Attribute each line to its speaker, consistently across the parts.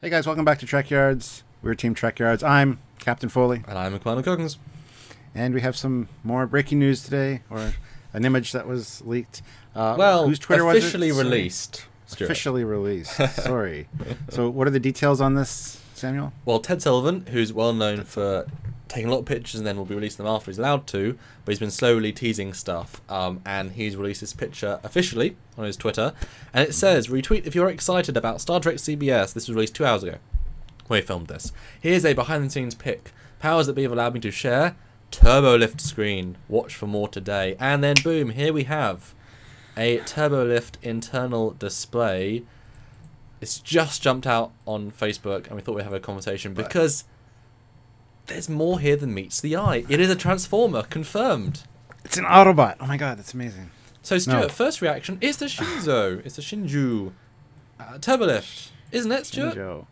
Speaker 1: Hey guys, welcome back to Trekyards. We're Team Trekyards. I'm Captain Foley.
Speaker 2: And I'm McLaren Coggins.
Speaker 1: And we have some more breaking news today, or an image that was leaked.
Speaker 2: Well,
Speaker 1: whose Twitter
Speaker 2: officially
Speaker 1: was it?
Speaker 2: released. Stuart.
Speaker 1: Officially released. Sorry. So what are the details on this, Samuel?
Speaker 2: Well, Ted Sullivan, who's well known for taking a lot of pictures and then will be releasing them after he's allowed to, but he's been slowly teasing stuff, and he's released this picture officially on his Twitter, and it says, retweet if you're excited about Star Trek CBS. This was released 2 hours ago when we filmed this. Here's a behind-the-scenes pic. Powers that be have allowed me to share. Turbo lift screen. Watch for more today. And then boom, here we have a turbo lift internal display. It's just jumped out on Facebook, and we thought we'd have a conversation because there's more here than meets the eye. It is a transformer, confirmed.
Speaker 1: It's an Autobot. Oh my god, that's amazing.
Speaker 2: So Stuart, first reaction is the Shenzhou. It's the Shenzhou turbo lift, isn't it, Stuart?
Speaker 1: Shenzhou.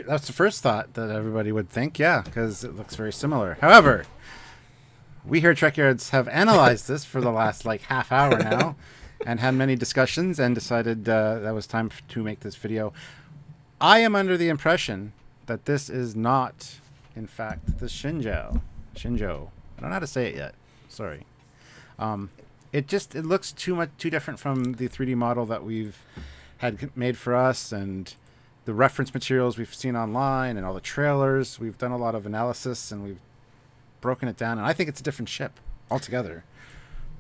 Speaker 1: That's the first thought that everybody would think, yeah, because it looks very similar. However, we here at Trekyards have analyzed this for the last half hour now and had many discussions and decided that was time to make this video. I am under the impression that this is not, in fact, the Shenzhou. I don't know how to say it yet. Sorry. It looks too different from the 3D model that we've had made for us and the reference materials we've seen online and all the trailers. We've done a lot of analysis and we've broken it down, and I think it's a different ship altogether.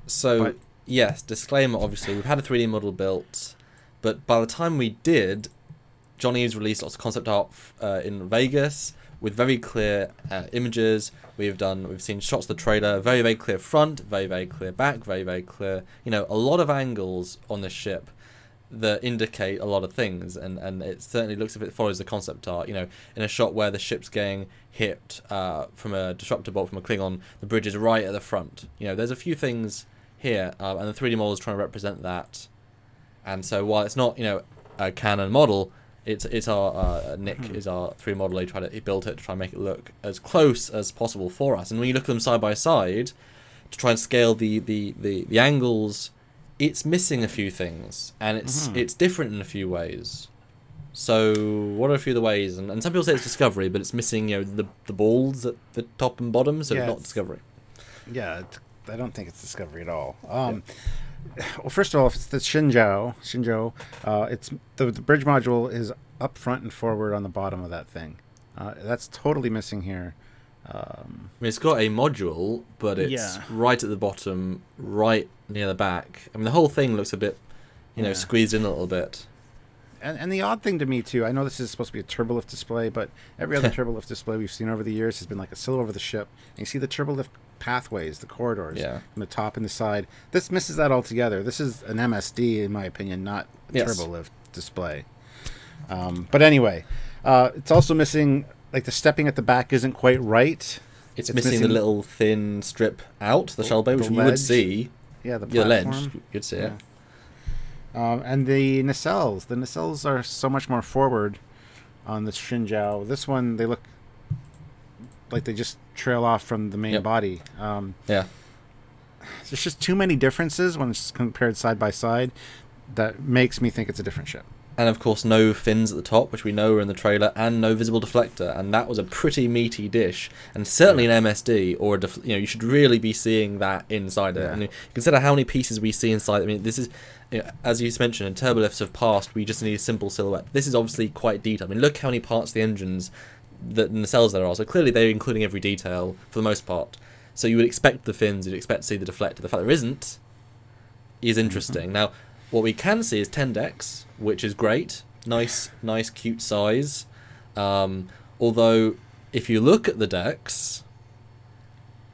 Speaker 2: So, yes, disclaimer, obviously, we've had a 3D model built, but by the time we did, Johnny's released lots of concept art in Vegas with very clear images. We've seen shots of the trailer, very, very clear front, very, very clear back, very, very clear, a lot of angles on this ship that indicate a lot of things, and it certainly looks as if it follows the concept art. In a shot where the ship's getting hit from a disruptor bolt from a Klingon, the bridge is right at the front. There's a few things here, and the 3D model is trying to represent that. And so while it's not a canon model, it's our Nick is our 3D modeler. He built it to try and make it look as close as possible for us. And when you look at them side by side to try and scale the angles, it's missing a few things, and it's different in a few ways. So what are a few of the ways? And some people say it's Discovery, but it's missing the balls at the top and bottom, so it's not Discovery.
Speaker 1: Yeah, I don't think it's Discovery at all. Well, first of all, if it's the Shenzhou, it's the bridge module is up front and forward on the bottom of that thing. That's totally missing here.
Speaker 2: It's got a module, but it's right at the bottom, right near the back. The whole thing looks a bit, squeezed in a little bit.
Speaker 1: And the odd thing to me, too, I know this is supposed to be a turbolift display, but every other turbolift display we've seen over the years has been like a silhouette over the ship. And you see the turbolift pathways, the corridors, from the top and the side. This misses that altogether. This is an MSD, in my opinion, not a turbolift display. But anyway, it's also missing, the stepping at the back isn't quite right.
Speaker 2: It's missing the little thin strip out, the shell bay, which you would see.
Speaker 1: Yeah, the platform.
Speaker 2: Ledge, you'd see it.
Speaker 1: And the nacelles. The nacelles are so much more forward on the Shenzhou. This one, they look like they just trail off from the main body. There's just too many differences when it's compared side by side that makes me think it's a different ship.
Speaker 2: And of course, no fins at the top, which we know were in the trailer, and no visible deflector, and that was a pretty meaty dish, and certainly an MSD or you should really be seeing that inside it. And consider how many pieces we see inside. This is, as you mentioned, in turbolifts of past, we just need a simple silhouette. This is obviously quite detailed. Look how many parts of the engines, the nacelles there are. So clearly they're including every detail for the most part. So you would expect the fins, you'd expect to see the deflector. The fact there isn't is interesting. Now, what we can see is 10 decks, which is great. Nice, cute size. Although, if you look at the decks,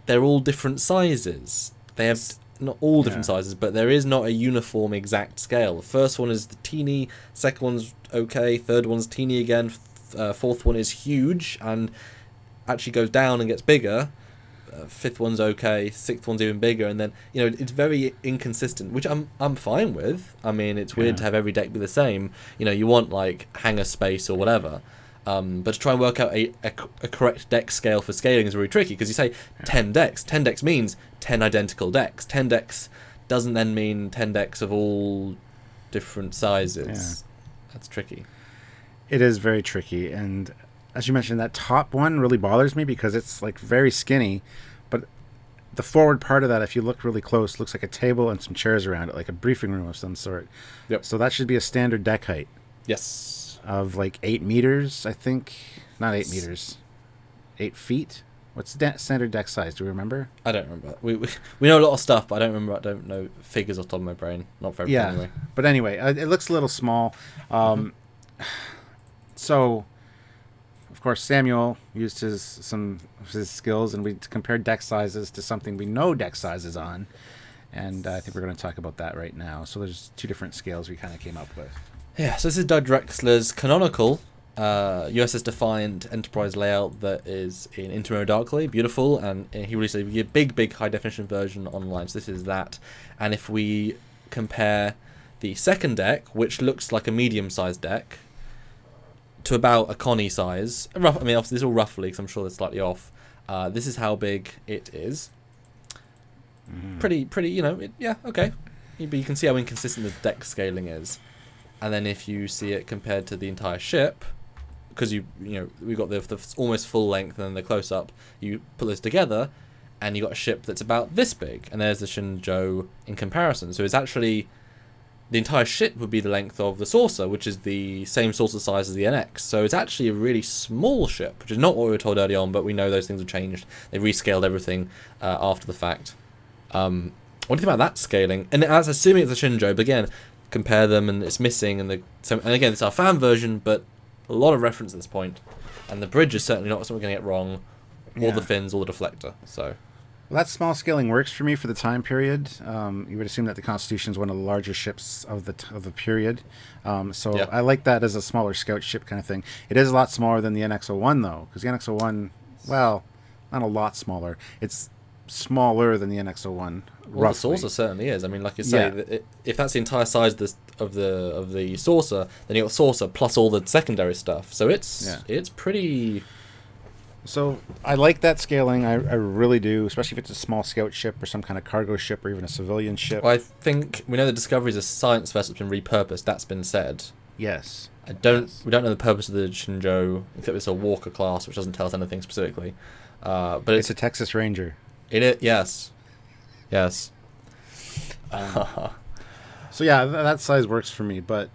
Speaker 2: they're all different sizes. They have not all different sizes, but there is not a uniform exact scale. The first one is the teeny, second one's okay, third one's teeny again, fourth one is huge and actually goes down and gets bigger. Fifth one's okay, sixth one's even bigger, and then it's very inconsistent, which I'm fine with. It's weird to have every deck be the same. You want hangar space or whatever, but to try and work out a correct deck scale for scaling is really tricky, because you say 10 decks. 10 decks means 10 identical decks. 10 decks doesn't then mean 10 decks of all different sizes. That's tricky.
Speaker 1: It is very tricky, and as you mentioned, that top one really bothers me because it's like very skinny, but the forward part of that, if you look really close, looks like a table and some chairs around it, like a briefing room of some sort.
Speaker 2: Yep.
Speaker 1: So that should be a standard deck height.
Speaker 2: Yes.
Speaker 1: Of like 8 meters, I think. Not 8 meters. 8 feet? What's the standard deck size? Do we remember?
Speaker 2: I don't remember. We know a lot of stuff, but I don't remember. I don't know figures off the top of my brain. Not for everything anyway.
Speaker 1: But anyway, it looks a little small. So, of course, Samuel used some of his skills, and we compared deck sizes to something we know deck sizes on. And I think we're going to talk about that right now. So there's 2 different scales we kind of came up with.
Speaker 2: Yeah, so this is Doug Drexler's canonical USS Defiant Enterprise layout that is in Intermo Darkly, beautiful, and he released a big high definition version online. So this is that, and if we compare the second deck, which looks like a medium-sized deck, to about a Connie size, I mean, obviously this is all roughly, because I'm sure they're slightly off. This is how big it is. Pretty, you know, yeah, okay. But you can see how inconsistent the deck scaling is. And then if you see it compared to the entire ship, because you know we got the almost full length and then the close up, you put those together, and you got a ship that's about this big, and there's the Shenzhou in comparison. So it's actually the entire ship would be the length of the saucer, which is the same saucer size as the NX. So it's actually a really small ship, which is not what we were told early on, but we know those things have changed. They rescaled everything after the fact. What do you think about that scaling? And that's assuming it's a Shenzhou, but again, compare them, and it's missing, and again, it's our fan version, but a lot of reference at this point, and the bridge is certainly not something we're going to get wrong, or the fins, or the deflector. So,
Speaker 1: well, that small scaling works for me for the time period. You would assume that the Constitution is one of the largest ships of the period, so I like that as a smaller scout ship kind of thing. It is a lot smaller than the NX-01 though, because the NX-01, well, not a lot smaller. It's smaller than the NX-01.
Speaker 2: Well, the saucer certainly is. I mean, like you say, if that's the entire size of the saucer, then you got the saucer plus all the secondary stuff. So it's pretty.
Speaker 1: So I like that scaling. I really do, especially if it's a small scout ship or some kind of cargo ship or even a civilian ship.
Speaker 2: Well, I think we know the Discovery is a science vessel that's been repurposed. That's been said.
Speaker 1: Yes.
Speaker 2: We don't know the purpose of the Shenzhou, except it's a Walker class, which doesn't tell us anything specifically. But it's
Speaker 1: a Texas Ranger.
Speaker 2: Yes.
Speaker 1: So yeah, that size works for me, but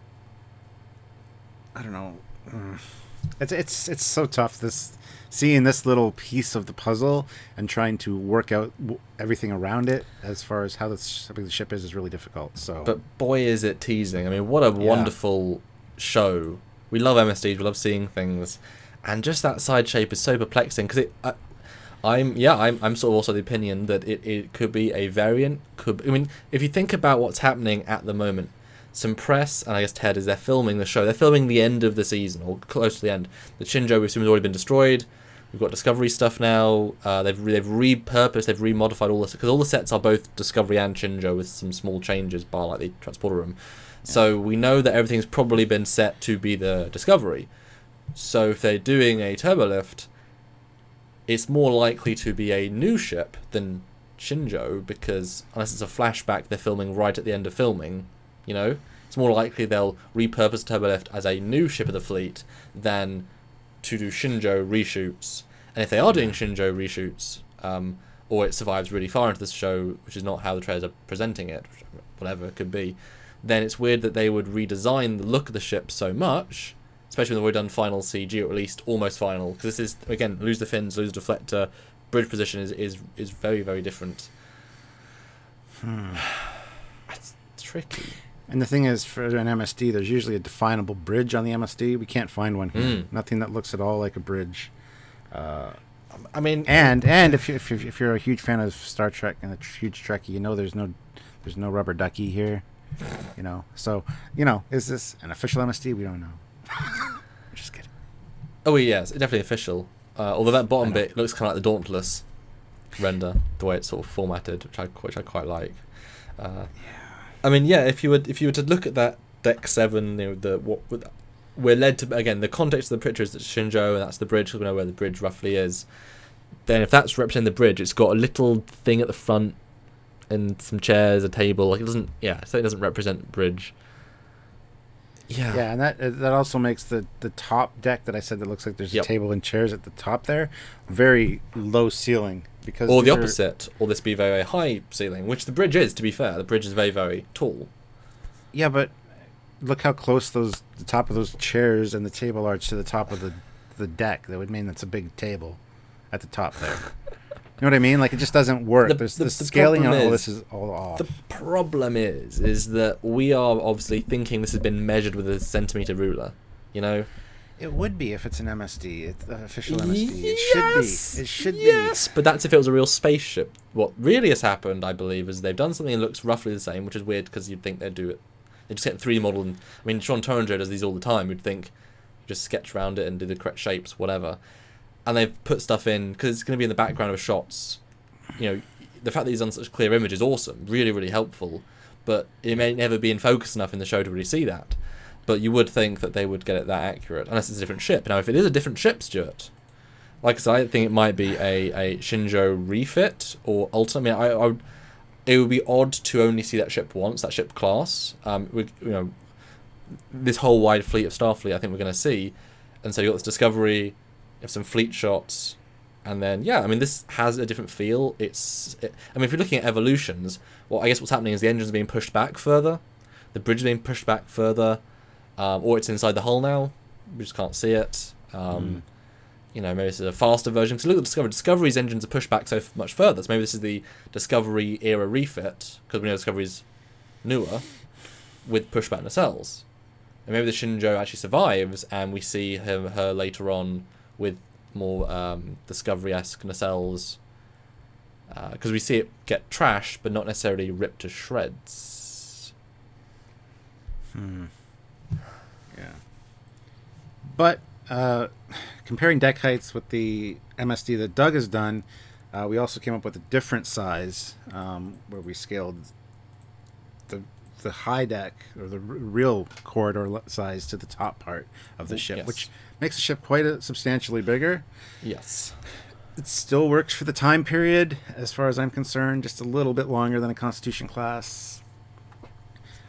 Speaker 1: I don't know. It's so tough. Seeing this little piece of the puzzle and trying to work out everything around it, as far as how big the ship is really difficult. So,
Speaker 2: but boy, is it teasing! I mean, what a wonderful show. We love MSDs. We love seeing things, and just that side shape is so perplexing because I'm sort of also the opinion that it could be a variant. I mean, if you think about what's happening at the moment, some press, and I guess Ted, is they're filming the show. They're filming the end of the season, or close to the end. The Shenzhou, we assume, has already been destroyed. We've got Discovery stuff now. They've repurposed, they've remodified all this, because all the sets are both Discovery and Shenzhou with some small changes, bar like the transporter room. Yeah. So we know that everything's probably been set to be the Discovery. So if they're doing a turbolift, it's more likely to be a new ship than Shenzhou, because unless it's a flashback they're filming right at the end of filming, you know, it's more likely they'll repurpose turbolift as a new ship of the fleet than to do Shenzhou reshoots. And if they are doing Shenzhou reshoots, or it survives really far into this show, which is not how the trailers are presenting it, whatever it could be, then it's weird that they would redesign the look of the ship so much, especially when they've already done final CG, or at least almost final, because this is, again, lose the fins, lose the deflector, bridge position is very, very different. It's tricky.
Speaker 1: And the thing is, for an MSD, there's usually a definable bridge on the MSD. We can't find one here. Nothing that looks at all like a bridge.
Speaker 2: I mean,
Speaker 1: and if you're a huge fan of Star Trek and a huge Trekkie, you know there's no rubber ducky here. You know, so is this an official MSD? We don't know. I'm just kidding.
Speaker 2: Oh yeah, it's definitely official. Although that bottom bit looks kind of like the Dauntless render, the way it's sort of formatted, which I quite like. I mean, yeah, if you were to look at that Deck 7, we're led to, again, the context of the picture is that Shenzhou, and that's the bridge, because we know where the bridge roughly is. Then if that's representing the bridge, it's got a little thing at the front and some chairs, a table. Like, it doesn't, so it doesn't represent the bridge.
Speaker 1: Yeah, and that also makes the top deck that I said that looks like there's a table and chairs at the top there very low ceiling. Because
Speaker 2: or the opposite, or this be very, very high ceiling, which the bridge is, to be fair. The bridge is very, very tall.
Speaker 1: Yeah, but look how close the top of those chairs and the table are to the top of the deck. That would mean that's a big table at the top there. You know what I mean? Like, it just doesn't work. The scaling on all this is all off.
Speaker 2: The problem is that we are obviously thinking this has been measured with a centimeter ruler, you know?
Speaker 1: It would be if it's an MSD, it's an official MSD. It should be. It should be.
Speaker 2: Yes, but that's if it was a real spaceship. What really has happened, I believe, is they've done something that looks roughly the same, which is weird because you'd think they'd do it. They just get a 3D model, and I mean, Sean Torringer does these all the time. You'd think just sketch around it and do the correct shapes, whatever. And they've put stuff in because it's going to be in the background of shots. You know, the fact that he's on such a clear image is awesome, really, really helpful. But it may never be in focus enough in the show to really see that. But you would think that they would get it that accurate, unless it's a different ship. Now, if it is a different ship, Stuart, like I said, I think it might be a Shenzhou refit or ultimately. It would be odd to only see that ship once, that ship class. This whole wide fleet of Starfleet, I think we're going to see, and so you got this Discovery, you have some fleet shots, and then I mean, this has a different feel. I mean, if you're looking at evolutions, well, I guess what's happening is the engine's being pushed back further, the bridge is being pushed back further. Or it's inside the hull now. We just can't see it. You know, maybe this is a faster version. Because look at Discovery. Discovery's engines are pushed back so much further. So maybe this is the Discovery era refit, because we know Discovery's newer, with pushback nacelles. And maybe the Shenzhou actually survives, and we see her later on with more Discovery-esque nacelles. Because we see it get trashed, but not necessarily ripped to shreds.
Speaker 1: Yeah. But comparing deck heights with the MSD that Doug has done, we also came up with a different size where we scaled the high deck, or the real corridor size, to the top part of the ship, which makes the ship quite substantially bigger.
Speaker 2: Yes.
Speaker 1: It still works for the time period, as far as I'm concerned, just a little bit longer than a Constitution class.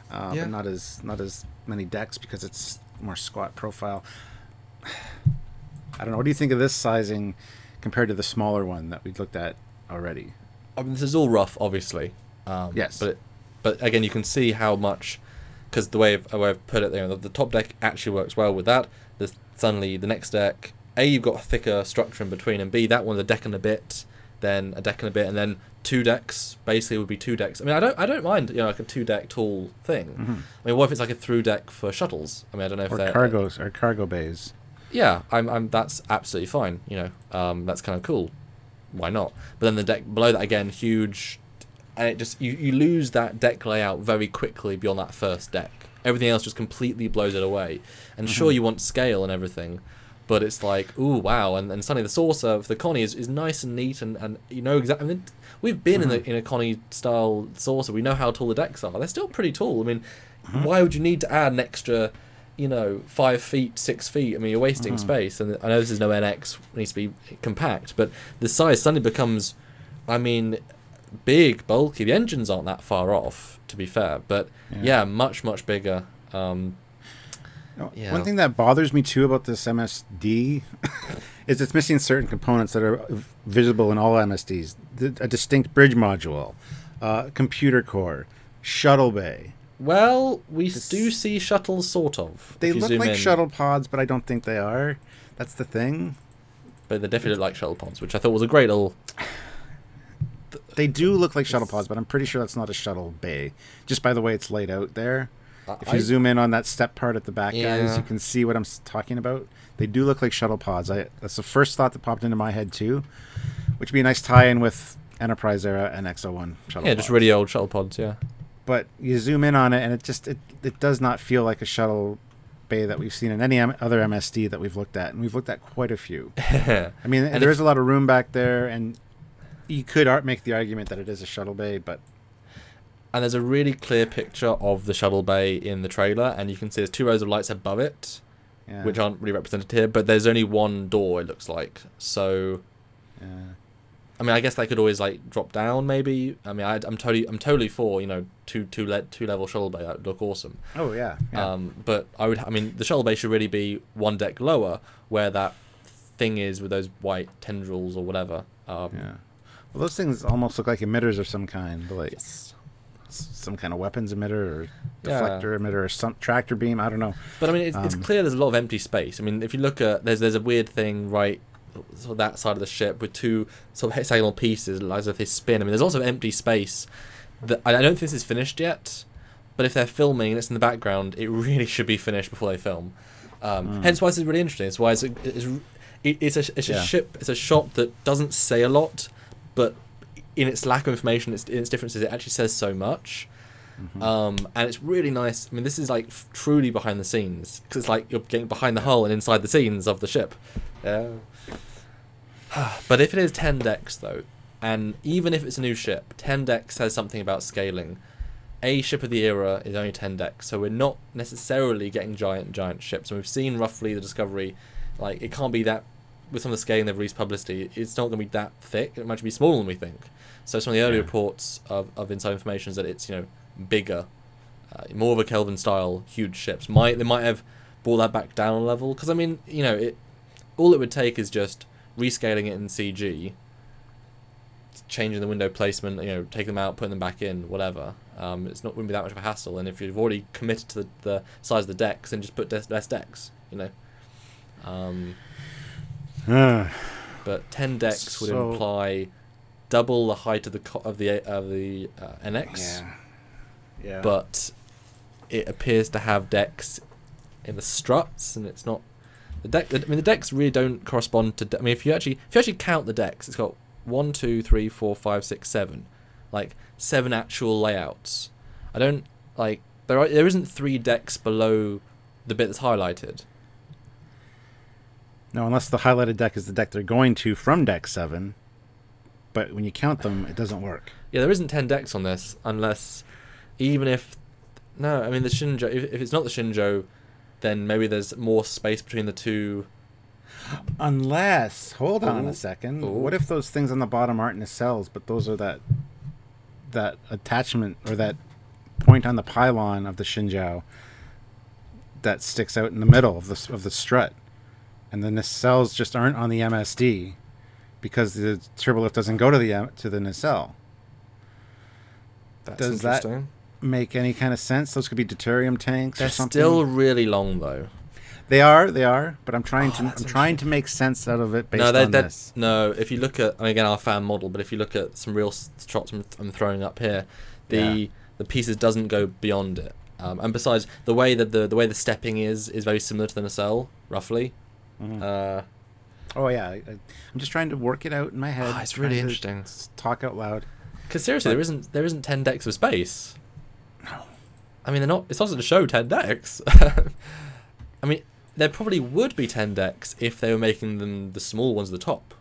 Speaker 1: But not as many decks because it's more squat profile. I don't know. What do you think of this sizing compared to the smaller one that we looked at already?
Speaker 2: I mean, this is all rough, obviously.
Speaker 1: Yes.
Speaker 2: But again, you can see how much, because the way I've put it there, the top deck actually works well with that. Suddenly, the next deck, A, you've got a thicker structure in between, and B, that one's a deck and a bit, then a deck and a bit, and then 2 decks basically would be 2 decks. I mean, I don't mind, you know, like a 2-deck tall thing.
Speaker 1: Mm-hmm.
Speaker 2: I mean, what if it's like a through deck for shuttles? I mean, I don't know if they're
Speaker 1: cargo bays.
Speaker 2: Yeah, that's absolutely fine. You know, that's kind of cool. Why not? But then the deck below that again, huge, and it just you lose that deck layout very quickly beyond that first deck. Everything else just completely blows it away. And sure, you want scale and everything, but it's like, ooh, wow. And suddenly the saucer for the Connie is nice and neat, and you know exactly. I mean, we've been in a Connie style saucer. We know how tall the decks are. They're still pretty tall. I mean, why would you need to add an extra, you know, 5 feet, 6 feet? I mean, you're wasting space. And I know this is no NX, it needs to be compact, but the size suddenly becomes, I mean, big, bulky. The engines aren't that far off, to be fair, but yeah, much, much bigger. One
Speaker 1: thing that bothers me too about this MSD is it's missing certain components that are visible in all MSDs. A distinct bridge module, computer core, shuttle bay.
Speaker 2: Well, we do see shuttles, sort of.
Speaker 1: They look like shuttle pods, but I don't think they are. That's the thing.
Speaker 2: But they definitely look like shuttle pods, which I thought was a great little...
Speaker 1: They do look like shuttle pods, but I'm pretty sure that's not a shuttle bay, just by the way it's laid out there. If you zoom in on that step part at the back, guys, you can see what I'm talking about. They do look like shuttle pods. That's the first thought that popped into my head, too, which would be a nice tie-in with Enterprise era and XO1 shuttle pods.
Speaker 2: Just really old shuttle pods, yeah.
Speaker 1: But you zoom in on it, and it does not feel like a shuttle bay that we've seen in any other MSD that we've looked at, and we've looked at quite a few. I mean, there is a lot of room back there, and you could make the argument that it is a shuttle bay, but...
Speaker 2: And there's a really clear picture of the shuttle bay in the trailer, and you can see there's 2 rows of lights above it, which aren't really represented here, but there's only one door, it looks like. So, I I mean, I guess they could always like drop down, maybe. I mean, I'm totally for, you know, two level shuttle bay. That would look awesome.
Speaker 1: Oh yeah.
Speaker 2: But I mean, the shuttle bay should really be one deck lower, where that thing is with those white tendrils or whatever.
Speaker 1: Yeah. Well, those things almost look like emitters of some kind, like
Speaker 2: Yes.
Speaker 1: some kind of weapons emitter or deflector emitter or some tractor beam. I don't know.
Speaker 2: But I mean, it's clear there's a lot of empty space. I mean, if you look at there's a weird thing right. Sort of that side of the ship with two sort of hexagonal pieces as if they spin. I mean, there's also empty space that I don't think this is finished yet, but if they're filming and it's in the background, it really should be finished before they film. Hence why this is really interesting. It's why it's a ship. It's a shot that doesn't say a lot, but in its lack of information, in its differences, it actually says so much. And it's really nice. I mean, this is like truly behind the scenes, because it's like you're getting behind the hull and inside the scenes of the ship. Yeah. But if it is 10 decks though, and even if it's a new ship, 10 decks says something about scaling. A ship of the era is only 10 decks, so we're not necessarily getting giant ships. And we've seen roughly the Discovery, like it can't be that, with some of the scaling they've released publicity, it's not going to be that thick. It might be smaller than we think. So some of the early reports of inside information is that it's, you know, bigger, more of a Kelvin style, huge ships. They might have brought that back down a level, because I mean, you know, all it would take is just rescaling it in CG, changing the window placement, you know, taking them out, putting them back in, whatever. Wouldn't be that much of a hassle. And if you've already committed to the size of the decks, then just put less decks, you know. But 10 decks would imply double the height of the NX.
Speaker 1: Yeah.
Speaker 2: But it appears to have decks in the struts, and it's not. The decks really don't correspond to. I mean, if you actually count the decks, it's got 1, 2, 3, 4, 5, 6, 7, like 7 actual layouts. I don't like there isn't 3 decks below the bit that's highlighted.
Speaker 1: No, unless the highlighted deck is the deck they're going to from deck 7. But when you count them, it doesn't work.
Speaker 2: Yeah, there isn't 10 decks on this, unless even if no, I mean the Shenzhou. If it's not the Shenzhou, then maybe there's more space between the two.
Speaker 1: Unless, hold on a second.
Speaker 2: Ooh.
Speaker 1: What if those things on the bottom aren't nacelles, but those are that attachment or that point on the pylon of the Shenzhou that sticks out in the middle of the strut, and the nacelles just aren't on the MSD because the turbolift doesn't go to the nacelle.
Speaker 2: That's
Speaker 1: Does that make any kind of sense? Those could be deuterium tanks or something.
Speaker 2: They're still really long though.
Speaker 1: They are, but I'm trying to make sense out of it based on this.
Speaker 2: No, if you look at, and again, our fan model, but if you look at some real shots I'm throwing up here, the pieces doesn't go beyond it. And besides, the way the stepping is very similar to the nacelle, roughly.
Speaker 1: Oh yeah, I'm just trying to work it out in my head.
Speaker 2: It's really interesting.
Speaker 1: Talk out loud.
Speaker 2: Because seriously, there isn't 10 decks of space.
Speaker 1: No.
Speaker 2: I mean, they're not. It's also to show 10 decks. I mean, there probably would be 10 decks if they were making them the small ones at the top.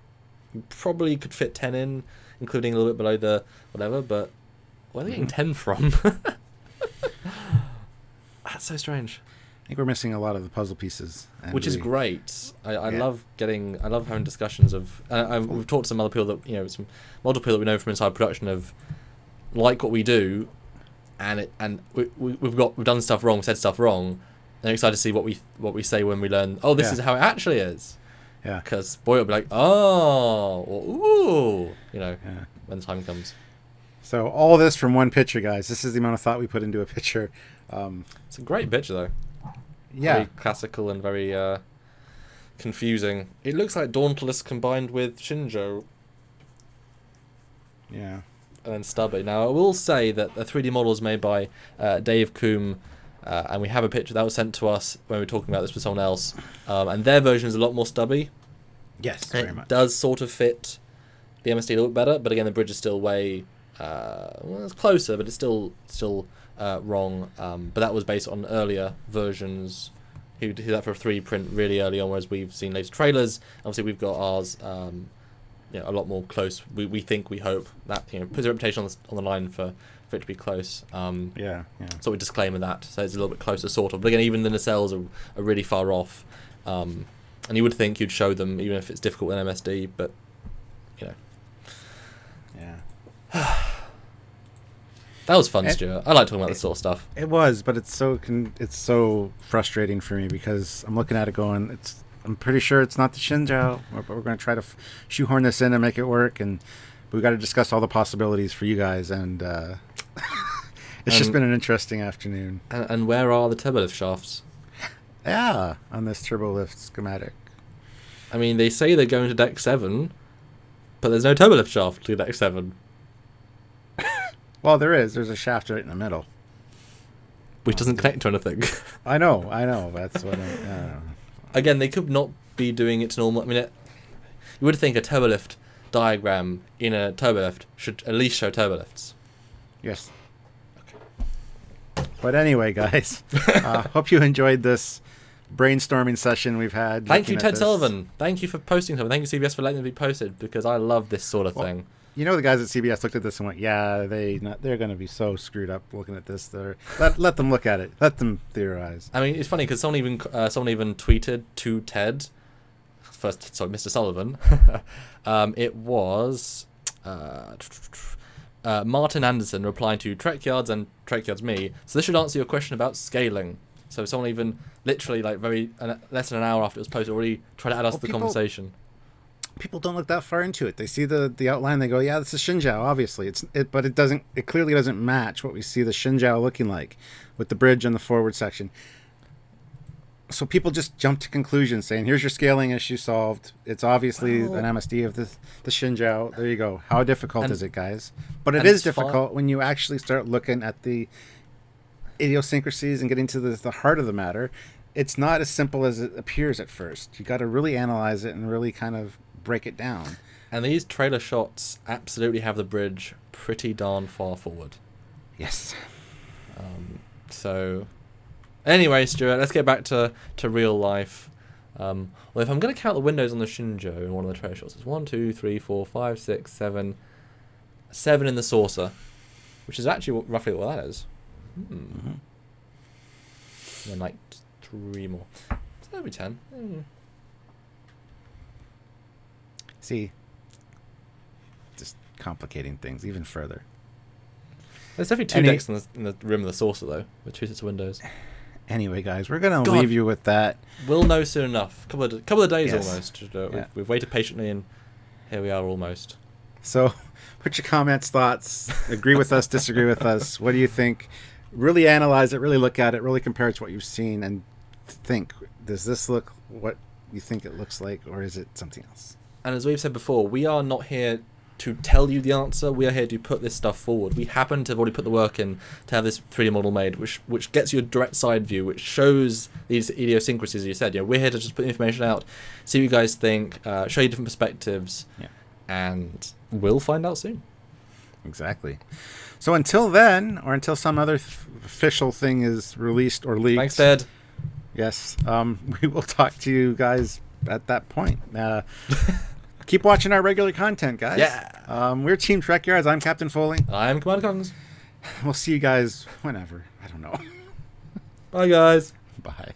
Speaker 2: You probably could fit 10 in, including a little bit below the whatever. But where are they getting 10 from? That's so strange.
Speaker 1: I think we're missing a lot of the puzzle pieces,
Speaker 2: which is great. I love having discussions of. We've talked to some other people that some multiple people that we know from inside production of like what we do, and we've done stuff wrong, said stuff wrong, and I'm excited to see what we say when we learn. Oh, this is how it actually is. Yeah. Because boy, it'll be like, oh, or, ooh, when the time comes.
Speaker 1: So all this from one picture, guys. This is the amount of thought we put into a picture.
Speaker 2: It's a great picture, though.
Speaker 1: Yeah.
Speaker 2: Very classical and very confusing. It looks like Dauntless combined with Shenzhou.
Speaker 1: Yeah.
Speaker 2: And then stubby. Now, I will say that the 3D model is made by Dave Coombe, and we have a picture that was sent to us when we were talking about this with someone else, and their version is a lot more stubby.
Speaker 1: Yes, very much.
Speaker 2: It does sort of fit the MSD a little bit better, but again, the bridge is still way... it's closer, but it's still wrong. But that was based on earlier versions who did that for a 3D print really early on, whereas we've seen later trailers. Obviously, we've got ours a lot more close. We think, we hope that puts a reputation on the line for it to be close. So we disclaimer that, so it's a little bit closer, sort of. But again, even the nacelles are really far off. And you would think you'd show them, even if it's difficult in MSD, but That was fun, Stuart. I like talking about this sort of stuff.
Speaker 1: It was, but it's so frustrating for me because I'm looking at it going, I'm pretty sure it's not the Shenzhou, but we're going to try to shoehorn this in and make it work, and we got to discuss all the possibilities for you guys, and it's just been an interesting afternoon.
Speaker 2: And where are the turbolift shafts?
Speaker 1: Yeah, on this turbolift schematic.
Speaker 2: I mean, they say they're going to deck 7, but there's no turbolift shaft to deck 7.
Speaker 1: Well, there is. There's a shaft right in the middle,
Speaker 2: which doesn't connect to anything.
Speaker 1: I know. That's what
Speaker 2: Again, they could not be doing it to normal. I mean, you would think a turbolift diagram in a turbolift should at least show turbolifts.
Speaker 1: Yes. Okay. But anyway, guys, hope you enjoyed this brainstorming session we've had.
Speaker 2: Thank you, Ted Sullivan. Thank you for posting something. Thank you, CBS, for letting it be posted, because I love this sort of thing.
Speaker 1: You know, the guys at CBS looked at this and went, yeah, they're going to be so screwed up looking at this. Let them look at it. Let them theorize.
Speaker 2: I mean, it's funny because someone even tweeted to Ted, Mr. Sullivan. It was Martin Anderson replying to Trekyards and Trekyards me. So this should answer your question about scaling. So someone even literally less than an hour after it was posted already tried to add us to the conversation.
Speaker 1: People don't look that far into it. They see the outline. They go, "Yeah, this is Shenzhou." Obviously, but it doesn't. It clearly doesn't match what we see the Shenzhou looking like, with the bridge and the forward section. So people just jump to conclusions, saying, "Here's your scaling issue solved. It's obviously an MSD of the Shenzhou." There you go. How difficult is it, guys? But it is difficult when you actually start looking at the idiosyncrasies and getting to the heart of the matter. It's not as simple as it appears at first. You got to really analyze it and really kind of break it down.
Speaker 2: And these trailer shots absolutely have the bridge pretty darn far forward.
Speaker 1: Yes.
Speaker 2: So anyway, Stuart, let's get back to real life. Well, if I'm going to count the windows on the Shenzhou in one of the trailer shots, it's 1, 2, 3, 4, 5, 6, 7. 7 in the saucer, which is actually roughly what that is. Mm-hmm. And then like 3 more. So that'll be 10.
Speaker 1: See, just complicating things even further.
Speaker 2: There's definitely 2 decks in the rim of the saucer, though, with 2 sets of windows.
Speaker 1: Anyway, guys, we're going to leave you with that.
Speaker 2: We'll know soon enough. Couple of days almost. We've waited patiently, and here we are almost.
Speaker 1: So put your comments, thoughts, agree with us, disagree with us. What do you think? Really analyze it, really look at it, really compare it to what you've seen, and think, does this look what you think it looks like, or is it something else?
Speaker 2: And as we've said before, we are not here to tell you the answer. We are here to put this stuff forward. We happen to have already put the work in to have this 3D model made, which gets you a direct side view, which shows these idiosyncrasies, as you said. We're here to just put the information out, see what you guys think, show you different perspectives, and we'll find out soon.
Speaker 1: Exactly. So until then, or until some other official thing is released or leaked.
Speaker 2: Thanks, Ted.
Speaker 1: Yes. We will talk to you guys at that point. Keep watching our regular content, guys.
Speaker 2: Yeah.
Speaker 1: We're Team Trekyards. I'm Captain Foley.
Speaker 2: I'm Commander Kongs.
Speaker 1: We'll see you guys whenever. I don't know.
Speaker 2: Bye, guys.
Speaker 1: Bye.